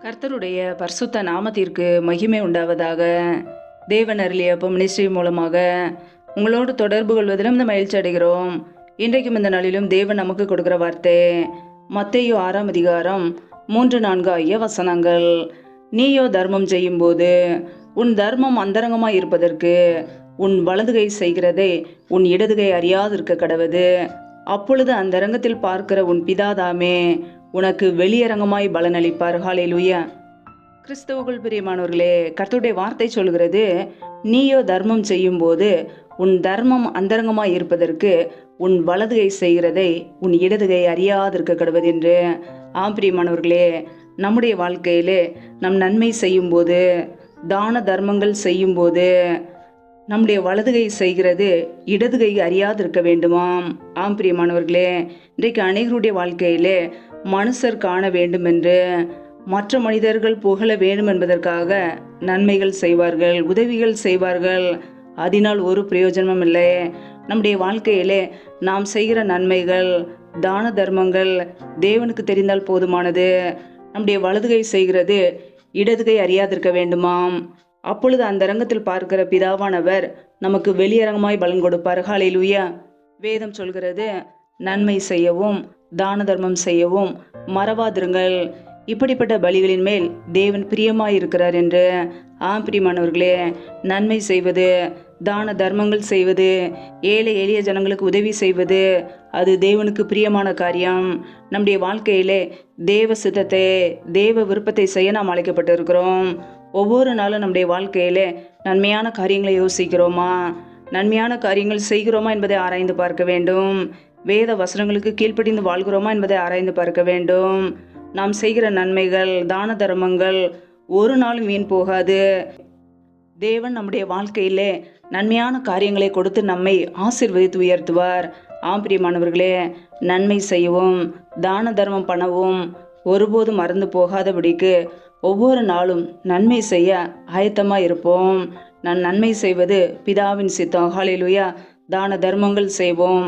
கர்த்தருடைய பரிசுத்த நாமத்திற்கு மகிமை உண்டாவதாக. தேவன் அருளிய மினிஸ்ட்ரி மூலமாக உங்களோடு தொடர்பு கொள்வதிலும் இந்த மகிழ்ச்சி அடைகிறோம். இன்றைக்கும் இந்த நாளிலும் தேவன் நமக்கு கொடுக்கிற வார்த்தை மத்தேயு 6ஆம் அதிகாரம் 3-4 ஆகிய வசனங்கள். நீயோ தர்மம் செய்யும் போது உன் தர்மம் அந்தரங்கமாய் இருப்பதற்கு உன் வலதுகை செய்கிறதை உன் இடதுகை அறியாதிருக்க கடவது. அப்பொழுது அந்த அரங்கத்தில் பார்க்கிற உன் பிதாதாமே உனக்கு வெளியரங்கமாய் பலனளிப்பார். ஹல்லேலூயா. கிறிஸ்தவுக்குள் பிரியமானவர்களே, கர்த்தருடைய வார்த்தை சொல்கிறது, நீயோ தர்மம் செய்யும் போது உன் தர்மம் அந்தரங்கமாய் இருப்பதற்கு உன் வலதுகை செய்கிறதை உன் இடதுகை அறியாதிருக்க கடவது என்று. பிரியமானவர்களே, நம்முடைய வாழ்க்கையிலே நம் நன்மை செய்யும் போது, தான தர்மங்கள் செய்யும் போது நம்முடைய வலதுகை செய்கிறது இடதுகை அறியாதிருக்க வேண்டுமாம். பிரியமானவர்களே, இன்றைக்கு அநேகருடைய வாழ்க்கையிலே மனுஷர் காண வேண்டும் என்று, மற்ற மனிதர்கள் புகழ வேண்டும் என்பதற்காக நன்மைகள் செய்வார்கள், உதவிகள் செய்வார்கள். அதனால் ஒரு பிரயோஜனமும் இல்லை. நம்முடைய வாழ்க்கையிலே நாம் செய்கிற நன்மைகள், தான தர்மங்கள் தேவனுக்கு தெரிந்தால் போதுமானது. நம்முடைய வலதுகை செய்கிறது இடதுகை அறியாதிருக்க வேண்டுமாம். அப்பொழுது அந்த அரங்கத்தில் பார்க்கிற பிதாவானவர் நமக்கு வெளியரங்கமாய் பலன் கொடுப்பார். ஹல்லேலூயா. வேதம் சொல்கிறது, நன்மை செய்யவும் தான தர்மம் செய்யவும் மறவாதிருங்கள், இப்படிப்பட்ட பலிகளின் மேல் தேவன் பிரியமாயிருக்கிறார் என்று. பிரியமானவர்களே, நன்மை செய்வது, தான தர்மங்கள் செய்வது, ஏழை எளிய ஜனங்களுக்கு உதவி செய்வது அது தேவனுக்கு பிரியமான காரியம். நம்முடைய வாழ்க்கையிலே தேவ சித்தத்தை, தேவ விருப்பத்தை செய்ய நாம் அழைக்கப்பட்டிருக்கிறோம். ஒவ்வொரு நாளும் நம்முடைய வாழ்க்கையிலே நன்மையான காரியங்களை யோசிக்கிறோமா, நன்மையான காரியங்கள் செய்கிறோமா என்பதை ஆராய்ந்து பார்க்க வேண்டும். வேத வசனங்களுக்கு கீழ்ப்படிந்து வாழ்கிறோமா என்பதை ஆராய்ந்து பார்க்க வேண்டும். நாம் செய்கிற நன்மைகள், தான தர்மங்கள் ஒரு நாளும் வீண் போகாது. தேவன் நம்முடைய வாழ்க்கையிலே நன்மையான காரியங்களை கொடுத்து நம்மை ஆசீர்வதித்து உயர்த்துவார். பிரியமானவர்களே, நன்மை செய்யவும் தான தர்மம் பண்ணவும் ஒருபோதும் மறந்து போகாதபடிக்கு ஒவ்வொரு நாளும் நன்மை செய்ய ஆயத்தமாக இருப்போம். நான் நன்மை செய்வது பிதாவின் சித்தம். ஹல்லேலூயா. தான தர்மங்கள் செய்வோம்,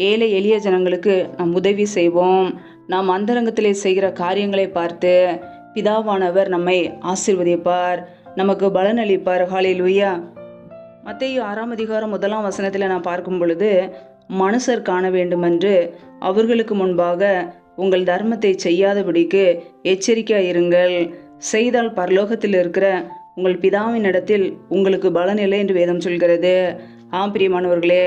ஏழை எளிய ஜனங்களுக்கு நாம் உதவி செய்வோம். நாம் அந்தரங்கத்திலே செய்கிற காரியங்களை பார்த்து பிதாவானவர் நம்மை ஆசீர்வதிப்பார், நமக்கு பலனளிப்பார். ஹல்லேலூயா. மத்தேயு 6ஆம் அதிகாரம் 1ஆம் வசனத்தில் நான் பார்க்கும் பொழுது, மனுஷர் காண வேண்டுமென்று அவர்களுக்கு முன்பாக உங்கள் தர்மத்தை செய்யாதபடிக்கு எச்சரிக்கையாயிருங்கள், செய்தால் பரலோகத்தில் இருக்கிற உங்கள் பிதாவின் இடத்தில் உங்களுக்கு பலன் இல்லை என்று வேதம் சொல்கிறது. பிரியமானவர்களே,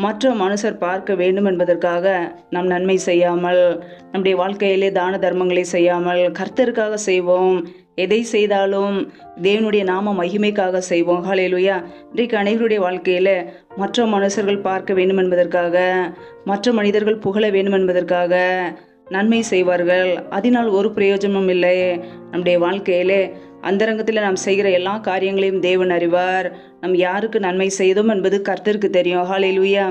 மற்ற மனுஷர் பார்க்க வேண்டும் என்பதற்காக நாம் நன்மை செய்யாமல், நம்முடைய வாழ்க்கையிலே தான தர்மங்களை செய்யாமல் கர்த்தருக்காக செய்வோம். எதை செய்தாலும் தேவனுடைய நாம மகிமைக்காக செய்வோம். ஹல்லேலூயா. இன்றைக்கு அனைவருடைய வாழ்க்கையில் மற்ற மனுஷர்கள் பார்க்க வேண்டும் என்பதற்காக, மற்ற மனிதர்கள் புகழ வேண்டும் என்பதற்காக நன்மை செய்வார்கள். அதனால் ஒரு பிரயோஜனமும் இல்லை. நம்முடைய வாழ்க்கையிலே அந்தரங்கத்தில் நாம் செய்கிற எல்லா காரியங்களையும் தேவன் அறிவார். நாம் யாருக்கு நன்மை செய்தோம் என்பது கர்த்தருக்கு தெரியும். ஹல்லேலூயா.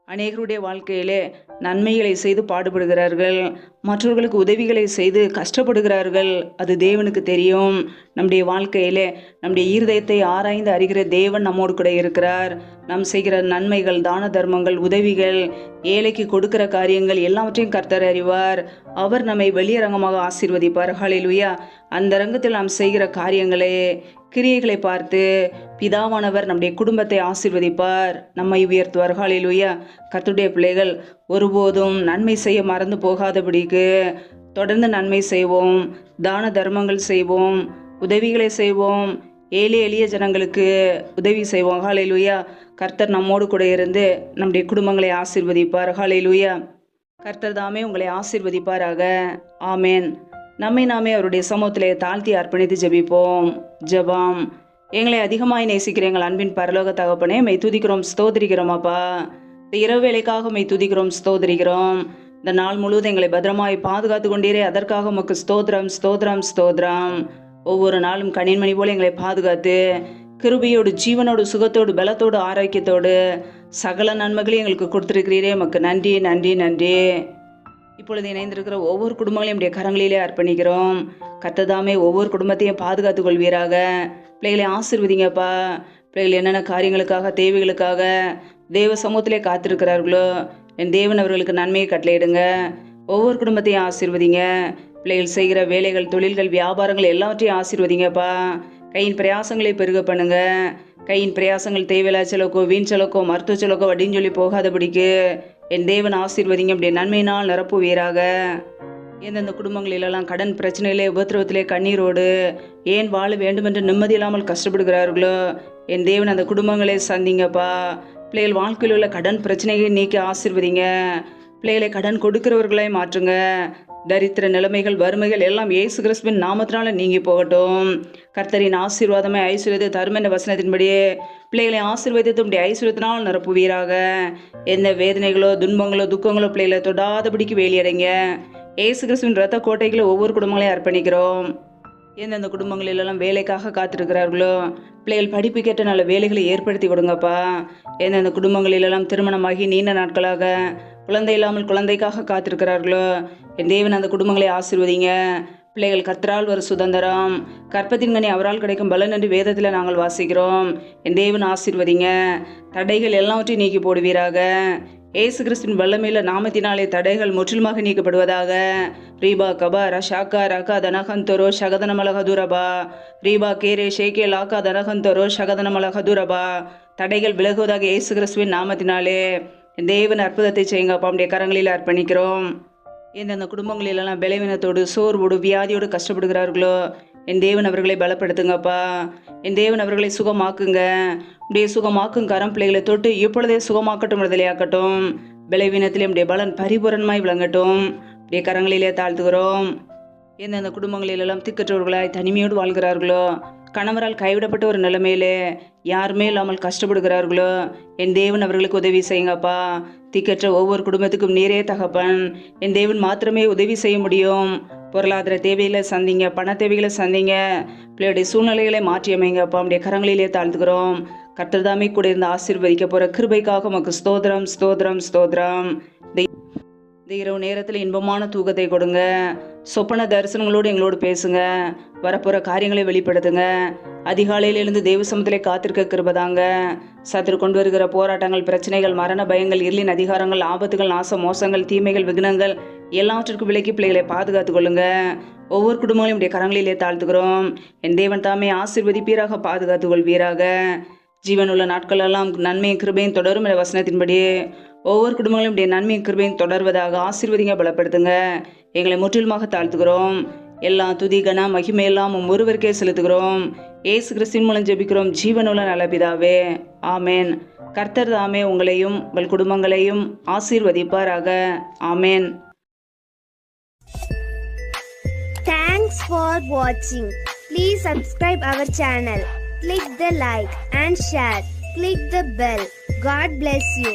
அநேகருடைய வாழ்க்கையிலே நன்மைகளை செய்து பாடுபடுகிறார்கள், மற்றவர்களுக்கு உதவிகளை செய்து கஷ்டப்படுகிறார்கள். அது தேவனுக்கு தெரியும். நம்முடைய வாழ்க்கையிலே நம்முடைய இருதயத்தை ஆராய்ந்து அறிகிற தேவன் நம்மோடு கூட இருக்கிறார். நாம் செய்கிற நன்மைகள், தான தர்மங்கள், உதவிகள், ஏழைக்கு கொடுக்கிற காரியங்கள் எல்லாவற்றையும் கர்த்தர் அறிவார். அவர் நம்மை வெளியரங்கமாக ஆசீர்வதிப்பார். ஹல்லேலூயா. அந்த ரங்கத்தில் நாம் செய்கிற காரியங்களே, கிரியைகளை பார்த்து பிதாவானவர் நம்முடைய குடும்பத்தை ஆசீர்வதிப்பார், நம்மை உயர்த்துவார். ஹல்லேலூயா. கர்த்தருடைய பிள்ளைகள் ஒருபோதும் நன்மை செய்ய மறந்து போகாதபடிக்கு தொடர்ந்து நன்மை செய்வோம், தான தர்மங்கள் செய்வோம், உதவிகளை செய்வோம், ஏழை எளிய ஜனங்களுக்கு உதவி செய்வோம். ஹல்லேலூயா. கர்த்தர் நம்மோடு கூட இருந்து நம்முடைய குடும்பங்களை ஆசீர்வதிப்பார். ஹல்லேலூயா. கர்த்தர் தாமே உங்களை ஆசீர்வதிப்பாராக. ஆமேன். நம்மை நாமே அவருடைய சமூகத்திலே தாழ்த்தி அர்ப்பணித்து ஜெபிப்போம். ஜெபம். எங்களை அதிகமாய் நேசிக்கிற எங்கள் அன்பின் பரலோக தகப்பனே, மெய் துதிக்கிறோம், ஸ்தோத்திரிக்கிறோம். அப்பா, இந்த இரவு வேலைக்காக மெய் துதிக்கிறோம், ஸ்தோத்திரிக்கிறோம். இந்த நாள் முழுவதும் எங்களை பத்திரமாய் பாதுகாத்து கொண்டீரே, அதற்காக உமக்கு ஸ்தோத்திரம், ஸ்தோத்திரம், ஸ்தோத்திரம். ஒவ்வொரு நாளும் கண்ணின்மணி போல எங்களை பாதுகாத்து கிருபையோடு, ஜீவனோடு, சுகத்தோடு, பலத்தோடு, ஆரோக்கியத்தோடு சகல நன்மைகளையும் எங்களுக்கு கொடுத்துருக்கிறீரே, உமக்கு நன்றி, நன்றி, நன்றி. இப்பொழுது இணைந்திருக்கிற ஒவ்வொரு குடும்பங்களையும் நம்முடைய கரங்களிலே அர்ப்பணிக்கிறோம். கர்த்ததாமே ஒவ்வொரு குடும்பத்தையும் பாதுகாத்து கொள்வீராக. பிள்ளைகளை ஆசீர்வதிங்கப்பா. பிள்ளைகள் என்னென்ன காரியங்களுக்காக, தேவைகளுக்காக தேவ சமூகத்திலே காத்திருக்கிறார்களோ, என் தேவன் அவர்களுக்கு நன்மையை கட்டளையிடுங்க. ஒவ்வொரு குடும்பத்தையும் ஆசீர்வதிங்க. பிள்ளைகள் செய்கிற வேலைகள், தொழில்கள், வியாபாரங்கள் எல்லாவற்றையும் ஆசீர்வதிங்கப்பா. கையின் பிரயாசங்களை பெருக பண்ணுங்க. கையின் பிரயாசங்கள் தேவையில்லா செலவுக்கோ, வீண் செலவுக்கோ, மருத்துவ செலவுக்கோ, அப்படின்னு சொல்லி போகாதபடிக்கு என் தேவன் ஆசீர்வதிங்க. அப்படி நன்மையினால் நிரப்புவீராக. எந்தெந்த குடும்பங்களிலெல்லாம் கடன் பிரச்சனையிலே, உபத்திரவத்திலே, கண்ணீரோடு ஏன் வாழ வேண்டும் என்று நிம்மதி இல்லாமல் கஷ்டப்படுகிறார்களோ, என் தேவன் அந்த குடும்பங்களை சந்திங்கப்பா. பிள்ளைகள் வாழ்க்கையில் உள்ள கடன் பிரச்சனையை நீக்கி ஆசீர்வதிங்க. பிள்ளைகளை கடன் கொடுக்கிறவர்களை மாற்றுங்க. தரித்திர நிலைமைகள், வறுமைகள் எல்லாம் இயேசு கிறிஸ்துவின் நாமத்தினால நீங்கி போகட்டும். கர்த்தரின் ஆசீர்வாதமே ஐஸ்வர்யத்தை தரும் என்ற வசனத்தின்படியே பிள்ளைகளை ஆசீர்வதித்து உடைய ஐஸ்வர்யத்தினால் நிரப்புவீராக. எந்த வேதனைகளோ, துன்பங்களோ, துக்கங்களோ பிள்ளைகளை தொடாதபடிக்கு வேலியடைங்க. இயேசு கிறிஸ்துவின் இரத்த கோட்டைகளை ஒவ்வொரு குடும்பங்களையும் அர்ப்பணிக்கிறோம். எந்தெந்த குடும்பங்களிலெல்லாம் வேலைக்காக காத்திருக்கிறார்களோ, பிள்ளைகள் படிப்புக்கேற்ற நல்ல வேலைகளை ஏற்படுத்தி கொடுங்கப்பா. எந்தெந்த குடும்பங்களிலெல்லாம் திருமணமாகி நீண்ட நாட்களாக குழந்தை இல்லாமல் குழந்தைக்காக காத்திருக்கிறார்களோ, என் தேவன் அந்த குடும்பங்களை ஆசீர்வதிங்க. பிள்ளைகள் கர்த்தரால் ஒரு சுதந்திரம், கற்பத்தின் கனி அவரால் கிடைக்கும் பலன் என்று வேதத்தில் நாங்கள் வாசிக்கிறோம். என் தேவன் ஆசீர்வதிங்க. தடைகள் எல்லாவற்றையும் நீக்கி போடுவீராக. ஏசு கிறிஸ்துவின் வல்லமையில நாமத்தினாலே தடைகள் முற்றிலுமாக நீக்கப்படுவதாக. ரீபா கபா ரஷாக்கா ரகா தனகந்தரோ ஷகதனமலகதுரபா ரீபா கேரே ஷேகே லாக்கா தனகந்தரோ ஷகதனமலகதுரபா. தடைகள் விலகுவதாக ஏசு கிறிஸ்துவின் நாமத்தினாலே. தேவன் அற்புதத்தை செய்யுங்க. அப்பா கரங்களில் அர்ப்பணிக்கிறோம். எந்தெந்த குடும்பங்களிலெல்லாம் பலவீனத்தோடு, சோர்வோடு, வியாதியோடு கஷ்டப்படுகிறார்களோ, என் தேவன் அவர்களை பலப்படுத்துங்கப்பா. என் தேவன் அவர்களை சுகமாக்குங்க. அப்படியே சுகமாக்கும் கரம் பிள்ளைகளை தொட்டு இப்பொழுதே சுகமாக்கட்டும், விடுதலையாக்கட்டும். பலவீனத்திலே அப்படியே பலன் பரிபூரணமாய் விளங்கட்டும். அப்படியே கரங்களிலே தாழ்த்துகிறோம். எந்தெந்த குடும்பங்களிலெல்லாம் திக்கற்றவர்களாய் தனிமையோடு வாழ்கிறார்களோ, கணவரால் கைவிடப்பட்ட ஒரு நிலைமையிலே யாருமே இல்லாமல் கஷ்டப்படுகிறார்களோ, என் தேவன் அவர்களுக்கு உதவி செய்யுங்கப்பா. திக்கற்ற ஒவ்வொரு குடும்பத்துக்கும் நீரே தகப்பன். என் தேவன் மாத்திரமே உதவி செய்ய முடியும். பொருளாதார தேவைகளை சந்திங்க, பண தேவைகளை சந்திங்க. பிள்ளையுடைய சூழ்நிலைகளை மாற்றி அமைங்கப்பா. நம்முடைய கரங்களிலே தாழ்த்துக்கிறோம். கர்த்தர் தாமே கூட இருந்து ஆசீர்வதிக்க போற கிருபைக்காக உமக்கு ஸ்தோத்திரம், ஸ்தோத்திரம், ஸ்தோத்திரம். இந்த இரவு நேரத்தில் இன்பமான தூக்கத்தை கொடுங்க. சொப்பன தரிசனங்களோடு எங்களோடு பேசுங்க. வரப்போற காரியங்களை வெளிப்படுத்துங்க. அதிகாலையிலிருந்து தேவ சமூகத்திலே காத்திருக்க கிருபதாங்க. சத்துரு கொண்டு வருகிற போராட்டங்கள், பிரச்சனைகள், மரண பயங்கள், இருளின் அதிகாரங்கள், ஆபத்துகள், நாச மோசங்கள், தீமைகள், விக்னங்கள் எல்லாவற்றிற்கும் விலக்கி பிள்ளைகளை பாதுகாத்துக் கொள்ளுங்க. ஒவ்வொரு குடும்பங்களையும் உடைய கரங்களிலே தாழ்த்துக்கிறோம். என் தேவன் தாமே ஆசீர்வதிப்பீராக, பாதுகாத்துக் கொள்வீராக. ஜீவனுள்ள நாட்களெல்லாம் நன்மையும் கிருபையும் தொடரும் என்ற வசனத்தின்படி ஒவ்வொரு குடும்பங்களும் உடைய நன்மையும் கிருபையும் தொடர்வதாக ஆசீர்வதிங்க, பலப்படுத்துங்க. எங்களை முற்றிலுமாக தாழ்த்துகிறோம். எல்லா துதி கன மகிமையெல்லாம் ஒருவருக்கே செலுத்துகிறோம். ஏசு கிறிஸ்துவின் மூலம் ஜெபிக்கிறோம் ஜீவனுள்ள நல்ல பிதாவே, ஆமேன். கர்த்தர் தாமே உங்களையும் உங்கள் குடும்பங்களையும் ஆசீர்வதிப்பாராக. ஆமேன். Thanks for watching. Please subscribe our channel. Click the like and share. Click the bell. God bless you.